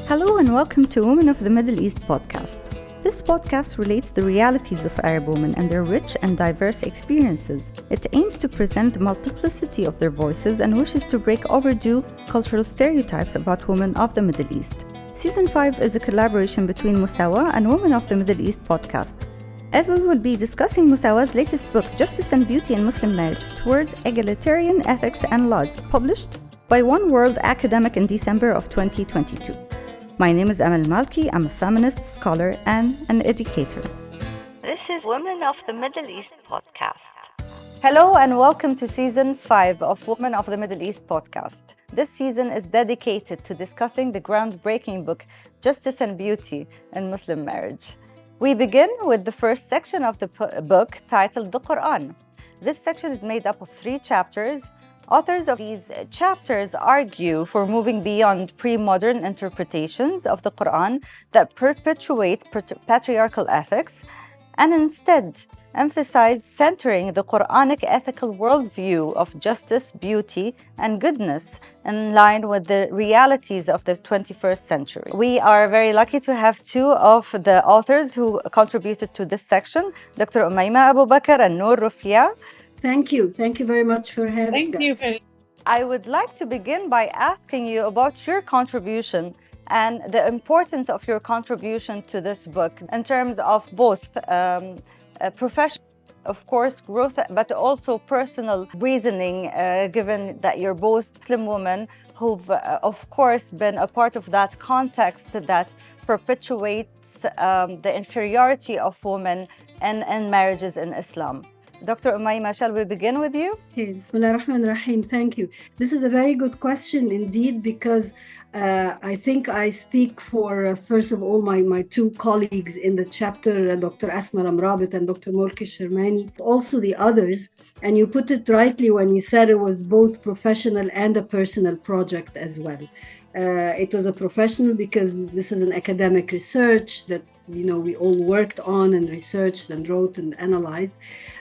Hello and welcome to Women of the Middle East podcast. This podcast relates the realities of Arab women and their rich and diverse experiences. It aims to present the multiplicity of their voices and wishes to break overdue cultural stereotypes about women of the Middle East. Season 5 is a collaboration between Musawah and Women of the Middle East podcast. As we will be discussing Musawah's latest book, Justice and Beauty in Muslim Marriage Towards Egalitarian Ethics and Laws, published by One World Academic in December of 2022. My name is Amal Malki. I'm a feminist, scholar, and an educator. This is Women of the Middle East podcast. Hello and welcome to Season 5 of Women of the Middle East podcast. This season is dedicated to discussing the groundbreaking book, Justice and Beauty in Muslim Marriage. We begin with the first section of the book titled The Qur'an. This section is made up of 3 chapters. Authors of these chapters argue for moving beyond pre-modern interpretations of the Qur'an that perpetuate patriarchal ethics and instead emphasize centering the Qur'anic ethical worldview of justice, beauty, and goodness in line with the realities of the 21st century. We are very lucky to have 2 of the authors who contributed to this section, Dr. Omaima Abou-Bakr and Nur Rofiah. Thank you. Thank you very much for having us. Thank you. I would like to begin by asking you about your contribution and the importance of your contribution to this book in terms of both professional, of course, growth, but also personal reasoning, given that you're both Muslim women who've, of course, been a part of that context that perpetuates the inferiority of women in marriages in Islam. Dr. Omaima, shall we begin with you? Okay, Bismillah ar-Rahman ar-Rahim. Thank you. This is a very good question indeed, because I think I speak for, first of all, my 2 colleagues in the chapter, Dr. Asma Ramrabit and Dr. Morki Shermani, also the others. And you put it rightly when you said it was both professional and a personal project as well. It was a professional because this is an academic research that we all worked on and researched and wrote and analyzed.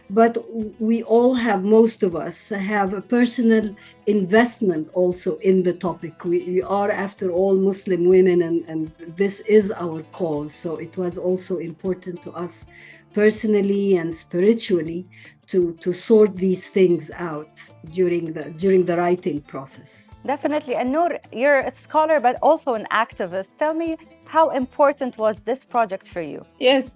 But we all have, most of us have a personal investment also in the topic. We are, after all, Muslim women, and this is our cause. So it was also important to us personally and spiritually to sort these things out during the writing process. Definitely. And Noor, you're a scholar, but also an activist. Tell me, how important was this project for you? Yes,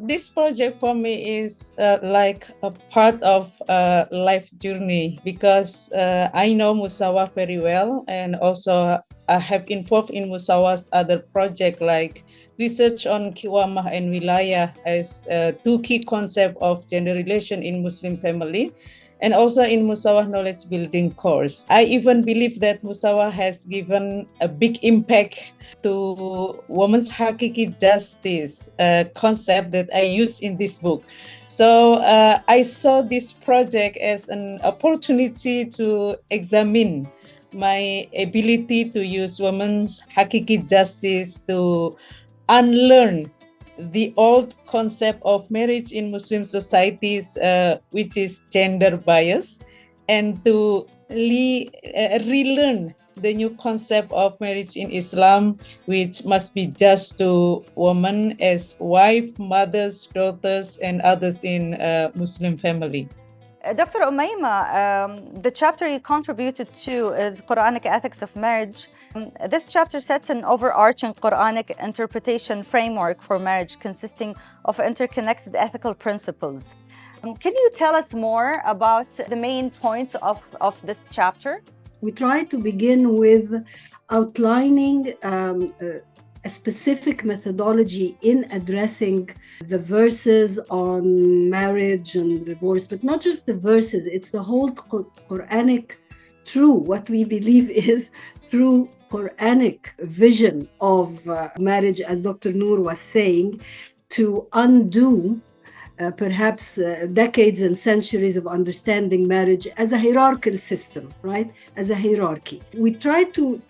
this project for me is like a part of a life journey, because I know Musawah very well, and also I have involved in Musawah's other project like research on Kiwamah and Wilayah as 2 key concepts of gender relation in Muslim family, and also in Musawah knowledge building course. I even believe that Musawah has given a big impact to women's hakiki justice concept that I use in this book. So I saw this project as an opportunity to examine my ability to use women's hakiki justice to unlearn the old concept of marriage in Muslim societies, which is gender bias, and to relearn the new concept of marriage in Islam, which must be just to women as wife, mothers, daughters, and others in Muslim family. Dr. Omaima, the chapter you contributed to is Qur'anic Ethics of Marriage. This chapter sets an overarching Qur'anic interpretation framework for marriage consisting of interconnected ethical principles. Can you tell us more about the main points of this chapter? We try to begin with outlining a specific methodology in addressing the verses on marriage and divorce, but not just the verses, it's the whole Quranic what we believe is true Quranic vision of marriage, as Dr. Nur was saying, to undo perhaps decades and centuries of understanding marriage as a hierarchical system, right? As a hierarchy. We try to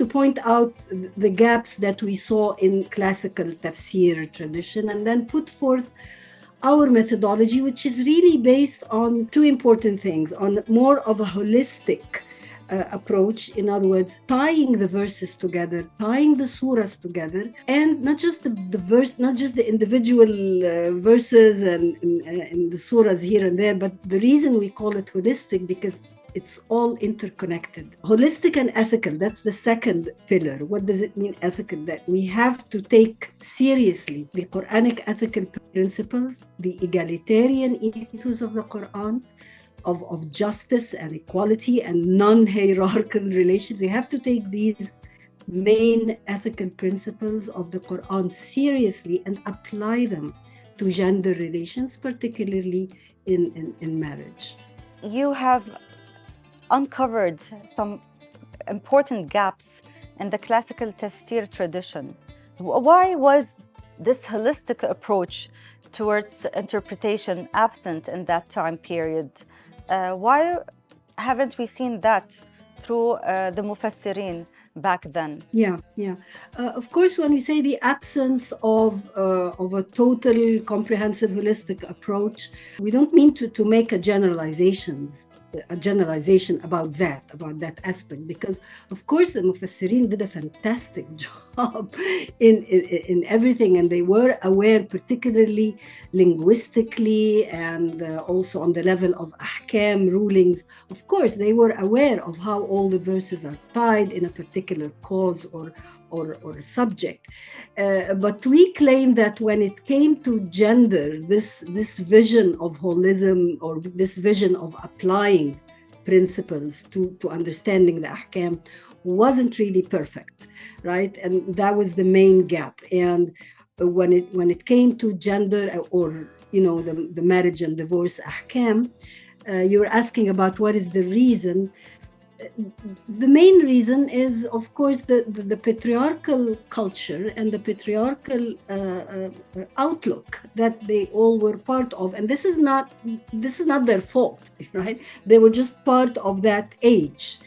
point out the gaps that we saw in classical tafsir tradition, and then put forth our methodology, which is really based on 2 important things: on more of a holistic approach. In other words, tying the verses together, tying the surahs together, and not just the verse, not just the individual verses and the surahs here and there, but the reason we call it holistic because it's all interconnected. Holistic and ethical, that's the second pillar. What does it mean, ethical? That we have to take seriously the Quranic ethical principles, the egalitarian ethos of the Quran, of justice and equality and non-hierarchical relations. We have to take these main ethical principles of the Quran seriously and apply them to gender relations, particularly in marriage. You have uncovered some important gaps in the classical tafsir tradition. Why was this holistic approach towards interpretation absent in that time period? Why haven't we seen that through the mufassirin back then? Yeah. Of course, when we say the absence of a total, comprehensive, holistic approach, we don't mean to make a generalization about that aspect, because of course the mufassirin did a fantastic job in everything, and they were aware, particularly linguistically and also on the level of ahkam rulings. Of course, they were aware of how all the verses are tied in a particular cause or a subject. But we claim that when it came to gender, this vision of holism, or this vision of applying principles to understanding the ahkam, wasn't really perfect, right? And that was the main gap. And when it came to gender, or the marriage and divorce ahkam, you were asking about what is the reason. The main reason is, of course, the patriarchal culture and the patriarchal outlook that they all were part of, and this is not their fault, right? They were just part of that age.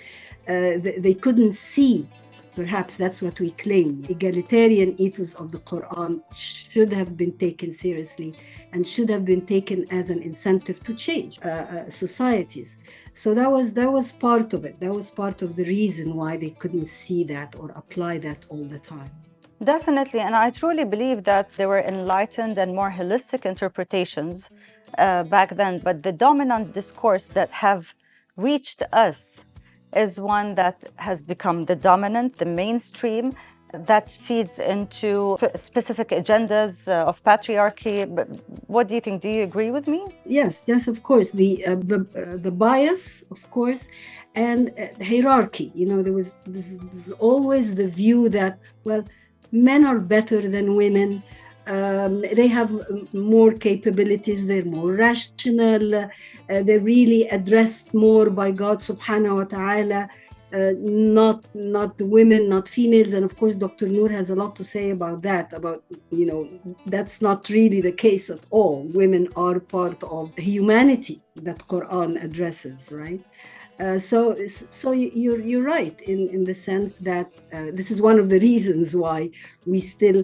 They couldn't see. Perhaps that's what we claim. Egalitarian ethos of the Quran should have been taken seriously and should have been taken as an incentive to change societies. So that was part of it. That was part of the reason why they couldn't see that or apply that all the time. Definitely, and I truly believe that there were enlightened and more holistic interpretations back then, but the dominant discourse that have reached us is one that has become the dominant, the mainstream, that feeds into specific agendas of patriarchy. What do you think? Do you agree with me? Yes, of course. The bias, of course, and hierarchy. There was always the view that, well, men are better than women. They have more capabilities, they're more rational, they're really addressed more by God subhanahu wa ta'ala, not women, not females. And of course, Dr. Nur has a lot to say about that, that's not really the case at all. Women are part of humanity that Quran addresses, right? So you're right in the sense that this is one of the reasons why we still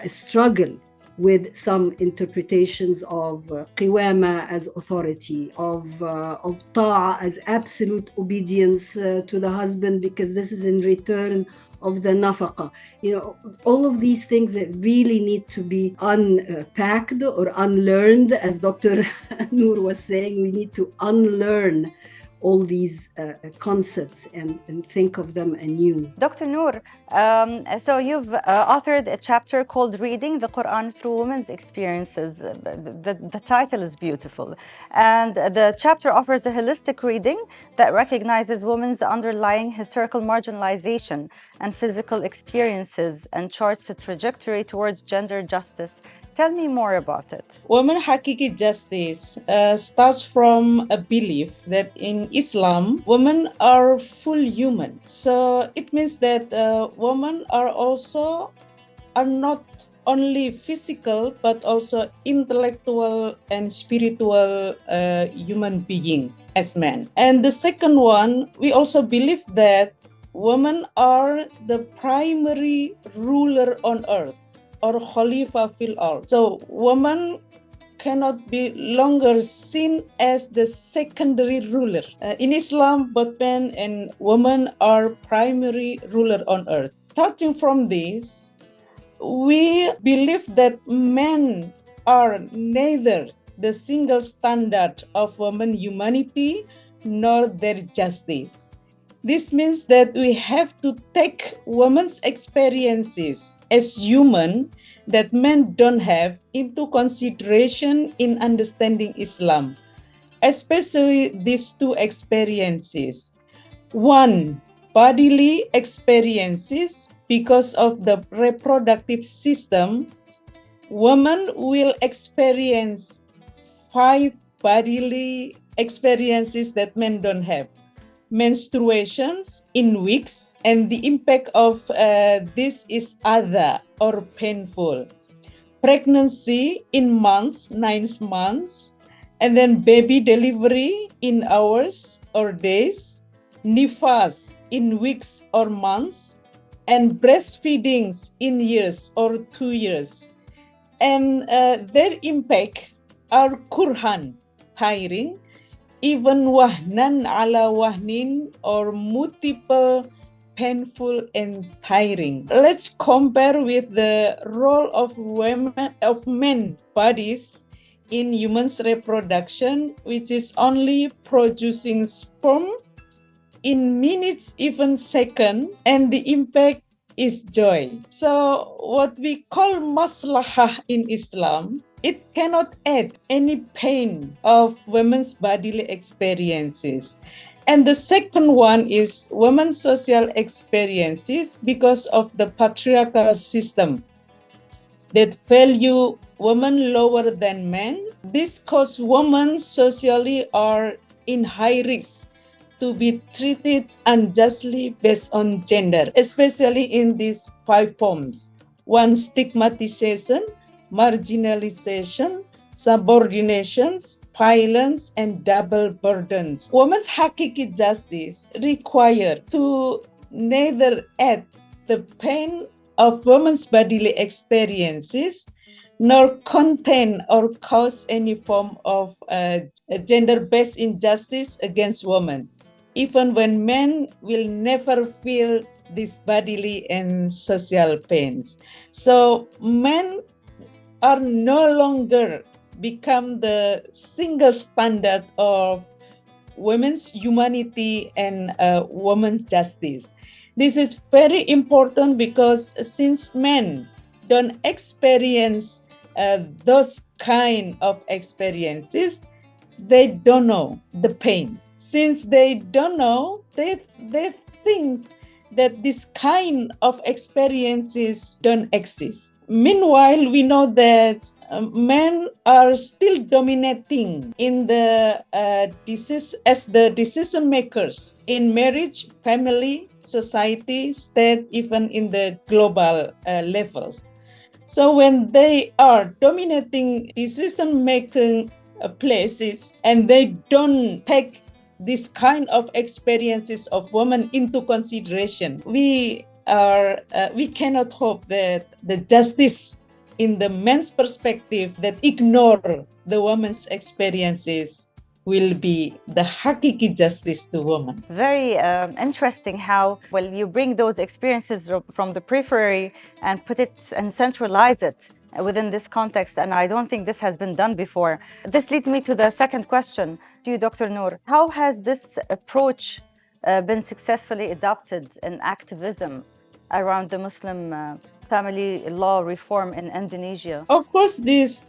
struggle with some interpretations of qiwama as authority, of ta'a as absolute obedience to the husband, because this is in return of the nafaqa. All of these things that really need to be unpacked or unlearned. As Dr. Nur was saying, we need to unlearn all these concepts and think of them anew. Dr. Nur, so you've authored a chapter called Reading the Qur'an Through Women's Experiences. The title is beautiful. And the chapter offers a holistic reading that recognizes women's underlying historical marginalization and physical experiences and charts a trajectory towards gender justice. Tell me more about it. Women Hakiki justice starts from a belief that in Islam, women are full human. So it means that women are not only physical, but also intellectual and spiritual human being as men. And the second one, we also believe that women are the primary ruler on earth, or Khalifa fil ard. So women cannot be longer seen as the secondary ruler. In Islam, both men and women are primary ruler on earth. Starting from this, we believe that men are neither the single standard of women humanity nor their justice. This means that we have to take women's experiences as human that men don't have into consideration in understanding Islam, especially these two experiences. One, bodily experiences. Because of the reproductive system, women will experience 5 bodily experiences that men don't have. Menstruations in weeks, and the impact of this is other or painful. Pregnancy in months, 9 months, and then baby delivery in hours or days, nifas in weeks or months, and breastfeedings in years or 2 years. And their impact are Qur'an, tiring, even wahnan ala wahnin, or multiple painful and tiring. Let's compare with the role of men bodies in humans reproduction, which is only producing sperm in minutes, even seconds, and the impact is joy. So what we call maslahah in Islam, it cannot add any pain of women's bodily experiences. And the second one is women's social experiences because of the patriarchal system that value women lower than men. This causes women socially are in high risk to be treated unjustly based on gender, especially in these 5 forms. 1, stigmatization, marginalization, subordinations, violence, and double burdens. Women's hakiki justice require to neither add the pain of women's bodily experiences nor contain or cause any form of gender-based injustice against women, even when men will never feel these bodily and social pains. So men are no longer become the single standard of women's humanity and women's justice. This is very important because since men don't experience those kind of experiences, they don't know the pain. Since they don't know, they think that this kind of experiences don't exist. Meanwhile, we know that men are still dominating in the as the decision makers in marriage, family, society, state, even in the global levels. So when they are dominating decision-making places and they don't take this kind of experiences of women into consideration, we cannot hope that the justice in the men's perspective that ignore the woman's experiences will be the hakiki justice to women. Very interesting how, you bring those experiences from the periphery and put it and centralize it within this context. And I don't think this has been done before. This leads me to the second question to you, Dr. Nur. How has this approach been successfully adopted in activism around the Muslim family law reform in Indonesia? Of course, this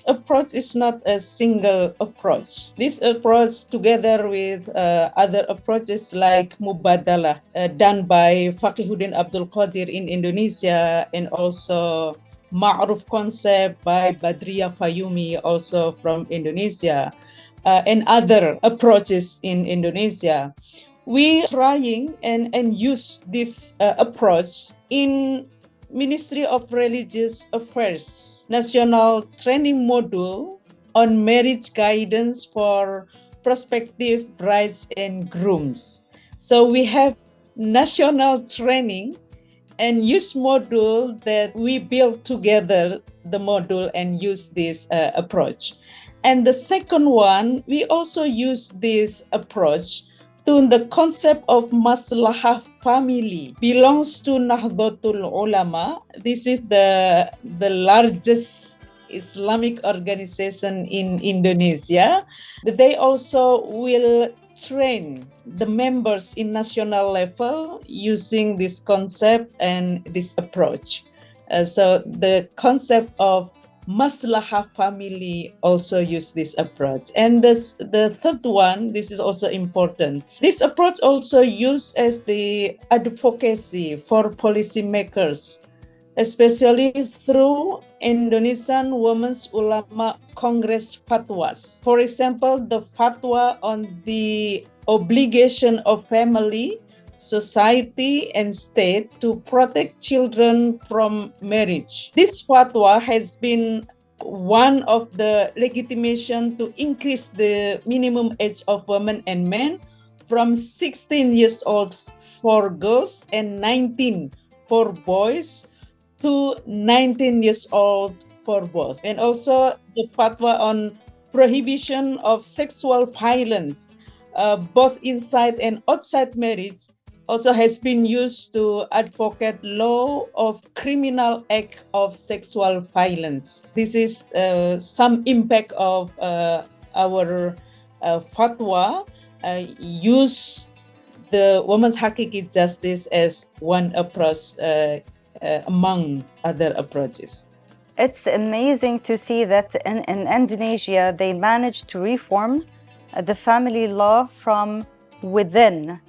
approach is not a single approach. This approach, together with other approaches like Mubadalah, done by Faqihuddin Abdul Qadir in Indonesia, and also Ma'ruf concept by Badriah Fayumi, also from Indonesia, and other approaches in Indonesia. We trying and use this approach in Ministry of Religious Affairs National Training Module on Marriage Guidance for Prospective Brides and Grooms. So we have national training and use module that we build together the module and use this approach. And the second one, we also use this approach to the concept of maslahah family belongs to Nahdlatul Ulama. This is the largest Islamic organization in Indonesia. They also will train the members in national level using this concept and this approach. So the concept of Maslahah family also use this approach. And the third one, this is also important. This approach also used as the advocacy for policymakers, especially through Indonesian Women's Ulama Congress fatwas. For example, the fatwa on the obligation of family, society, and state to protect children from marriage. This fatwa has been one of the legitimation to increase the minimum age of women and men from 16 years old for girls and 19 for boys to 19 years old for both. And also the fatwa on prohibition of sexual violence, both inside and outside marriage, also has been used to advocate law of criminal act of sexual violence. This is some impact of our fatwa, use the women's hakiki justice as one approach among other approaches. It's amazing to see that in Indonesia, they managed to reform the family law from within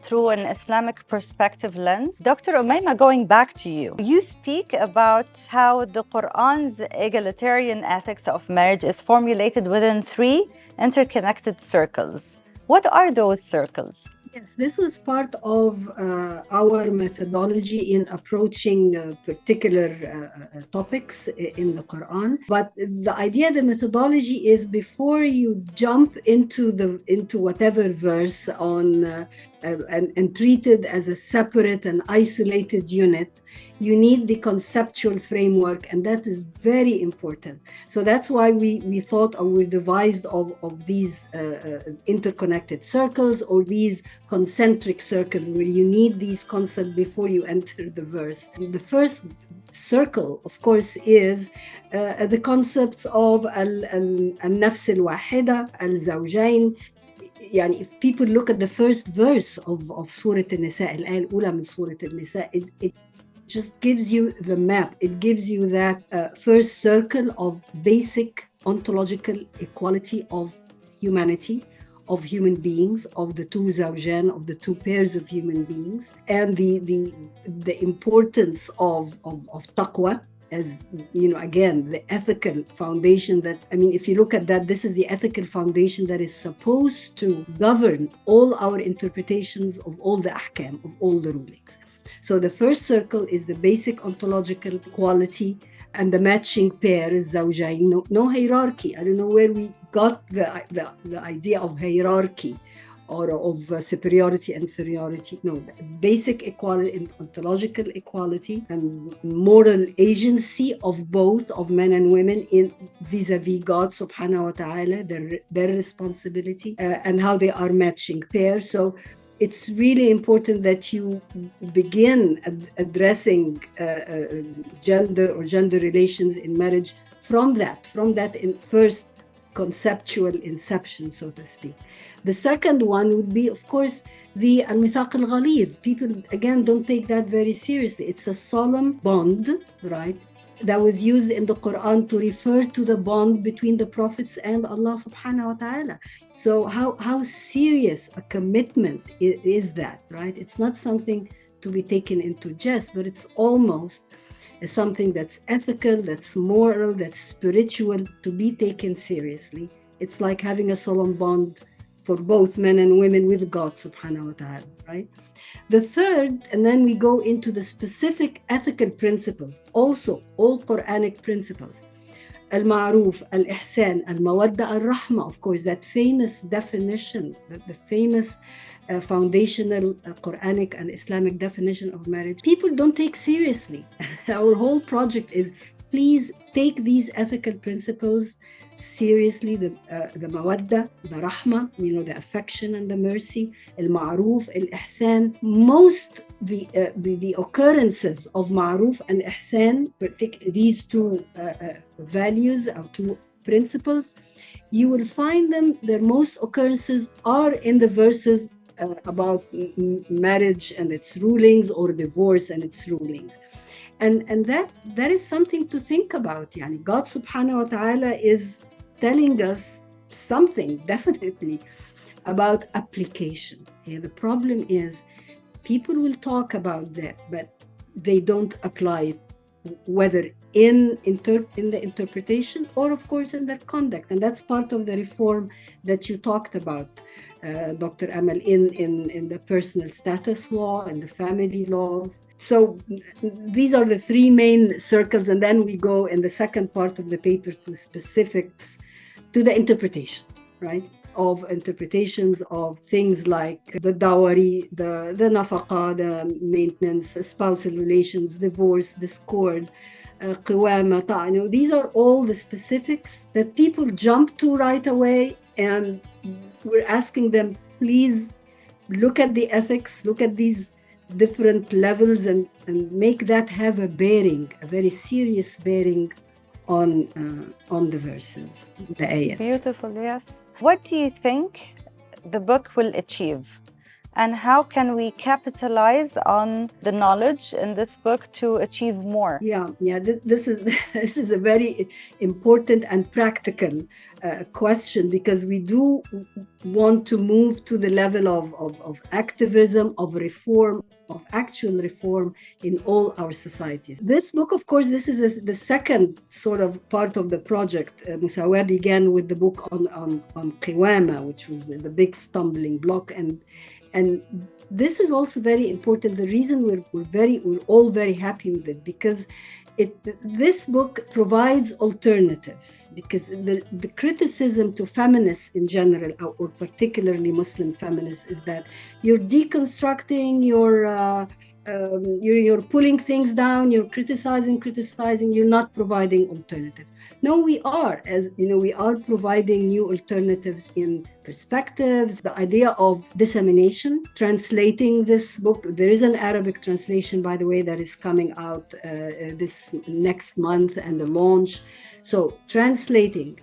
through an Islamic perspective lens. Dr. Omaima, going back to you, you speak about how the Qur'an's egalitarian ethics of marriage is formulated within 3 interconnected circles. What are those circles? Yes, this was part of our methodology in approaching particular topics in the Quran. But the idea, the methodology is before you jump into whatever verse on and treat it as a separate and isolated unit, you need the conceptual framework, and that is very important. So that's why we thought or we devised of these interconnected circles or these concentric circles where you need these concepts before you enter the verse. The first circle, of course, is the concepts of al-nafs al-wahida, al-zawjayn. يعني if people look at the first verse of Surah An-Nisa, الآية الأولى من Surah An-Nisa, it just gives you the map. It gives you that first circle of basic ontological equality of humanity, of human beings, of the two zawjan, of the two pairs of human beings, and the importance of taqwa, as you know, again, the ethical foundation that, I mean, if you look at that, this is the ethical foundation that is supposed to govern all our interpretations of all the ahkam, of all the rulings. So the first circle is the basic ontological quality and the matching pair is zawjayn. No hierarchy. I don't know where we got the idea of hierarchy or of superiority and inferiority. No, basic equality and ontological equality and moral agency of both, of men and women, in vis-a-vis God subhanahu wa ta'ala, their responsibility and how they are matching pairs. So it's really important that you begin addressing gender or gender relations in marriage from that in first conceptual inception, so to speak. The second one would be, of course, the al-mithaq al-ghaliz. People, again, don't take that very seriously. It's a solemn bond, right, that was used in the Quran to refer to the bond between the prophets and Allah subhanahu wa ta'ala. So how serious a commitment is that, right? It's not something to be taken into jest, but it's almost something that's ethical, that's moral, that's spiritual, to be taken seriously. It's like having a solemn bond for both men and women with God subhanahu wa ta'ala, right? The third, and then we go into the specific ethical principles, also all Quranic principles. al-ma'ruf, al-ihsan, al-mawadda, al-rahma, of course, that famous definition, the famous foundational Quranic and Islamic definition of marriage, people don't take seriously. Our whole project is, please take these ethical principles seriously, the mawadda, the rahma, the affection and the mercy, al-ma'ruf, al-ihsan. Most the occurrences of ma'ruf and ihsan, particularly these two values or two principles, you will find them, their most occurrences are in the verses about marriage and its rulings, or divorce and its rulings. And that is something to think about. Yani God subhanahu wa ta'ala is telling us something definitely about application. The problem is people will talk about that, but they don't apply it, whether in the interpretation or, of course, in their conduct. And that's part of the reform that you talked about, Dr. Amal, in the personal status law and the family laws. So these are the three main circles, and then we go in the second part of the paper to specifics, to the interpretation, right? Of interpretations of things like the dowry, the nafaqa, the maintenance, spousal relations, divorce, discord, qiwama, ta'a. These are all the specifics that people jump to right away, and we're asking them, please look at the ethics, look at these different levels, and make that have a bearing, a very serious bearing on the verses, the ayat. Beautiful, yes. What do you think the book will achieve? And how can we capitalize on the knowledge in this book to achieve more? Yeah. This is a very important and practical question, because we do want to move to the level of activism, of reform, of actual reform in all our societies. This book, of course, this is the second sort of part of the project. Musawah began with the book on Qiwama, which was the big stumbling block, and this is also very important. The reason we're all very happy with it, because this book provides alternatives, because the criticism to feminists in general, or particularly Muslim feminists, is that you're deconstructing, you're pulling things down, you're criticizing, you're not providing alternative. No, we are, we are providing new alternatives in perspectives. The idea of dissemination, translating this book. There is an Arabic translation, by the way, that is coming out this next month, and the launch. So translating,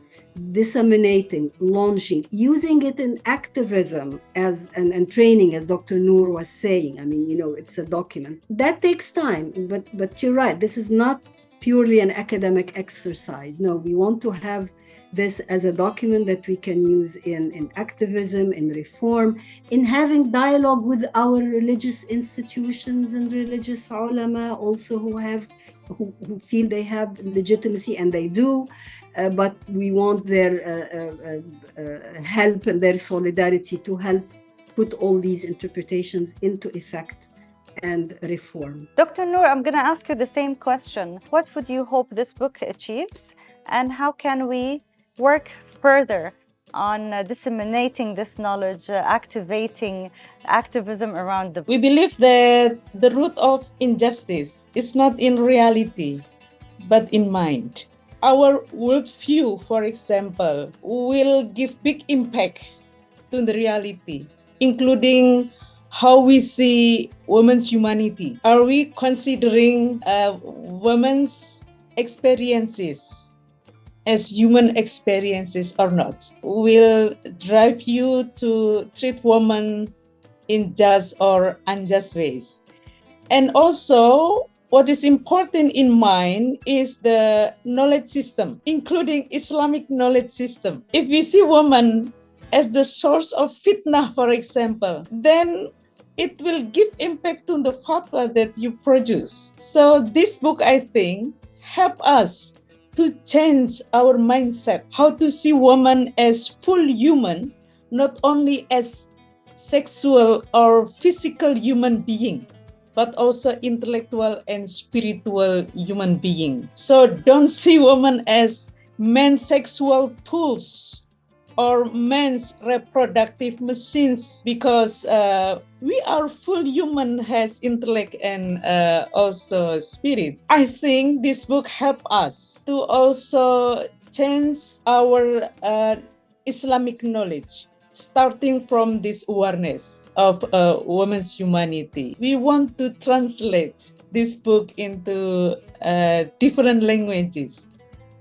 disseminating, launching, using it in activism and training, as Dr. Nur was saying. I mean, it's a document. That takes time, but you're right. This is not purely an academic exercise. No, we want to have this as a document that we can use in activism, in reform, in having dialogue with our religious institutions and religious ulama also who feel they have legitimacy, and they do, but we want their help and their solidarity to help put all these interpretations into effect and reform. Dr. Nur, I'm going to ask you the same question. What would you hope this book achieves, and how can we work further on disseminating this knowledge, activating activism around the book? We believe that the root of injustice is not in reality, but in mind. Our worldview, for example, will give big impact to the reality, including how we see women's humanity. Are we considering women's experiences as human experiences or not? Will drive you to treat women in just or unjust ways. And also, what is important in mind is the knowledge system, including Islamic knowledge system. If we see women as the source of fitnah, for example, then it will give impact to the fatwa that you produce. So this book, I think, help us to change our mindset, how to see women as full human, not only as sexual or physical human being, but also intellectual and spiritual human being. So don't see women as men's sexual tools or men's reproductive machines, because we are full human, has intellect and also spirit. I think this book helped us to also change our Islamic knowledge, starting from this awareness of women's humanity. We want to translate this book into different languages,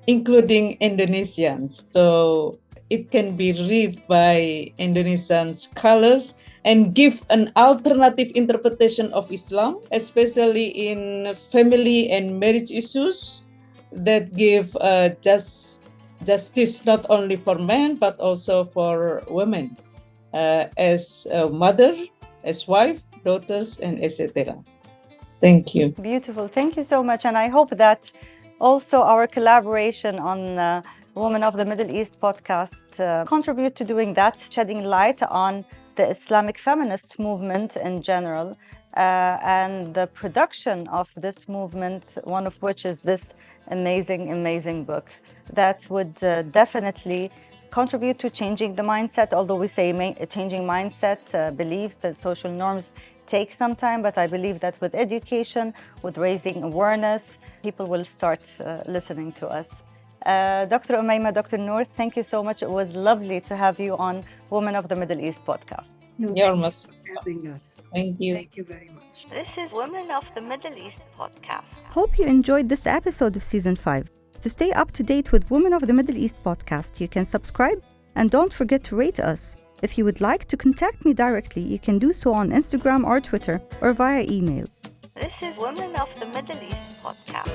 including Indonesians. So it can be read by Indonesian scholars and give an alternative interpretation of Islam, especially in family and marriage issues that give justice not only for men but also for women, as a mother, as wife, daughters, and etc. Thank you. Beautiful. Thank you so much. And I hope that also our collaboration on Women of the Middle East podcast contribute to doing that, shedding light on the Islamic feminist movement in general and the production of this movement, one of which is this amazing book that would definitely contribute to changing the mindset. Although we say changing mindset, beliefs and social norms take some time, but I believe that with education, with raising awareness, people will start listening to us. Dr. Omaima, Dr. Nur, thank you so much. It was lovely to have you on Women of the Middle East podcast. You're most having us. Thank you. Thank you very much. This is Women of the Middle East podcast. Hope you enjoyed this episode of Season 5. To stay up to date with Women of the Middle East podcast, you can subscribe and don't forget to rate us. If you would like to contact me directly, you can do so on Instagram or Twitter or via email. This is Women of the Middle East podcast.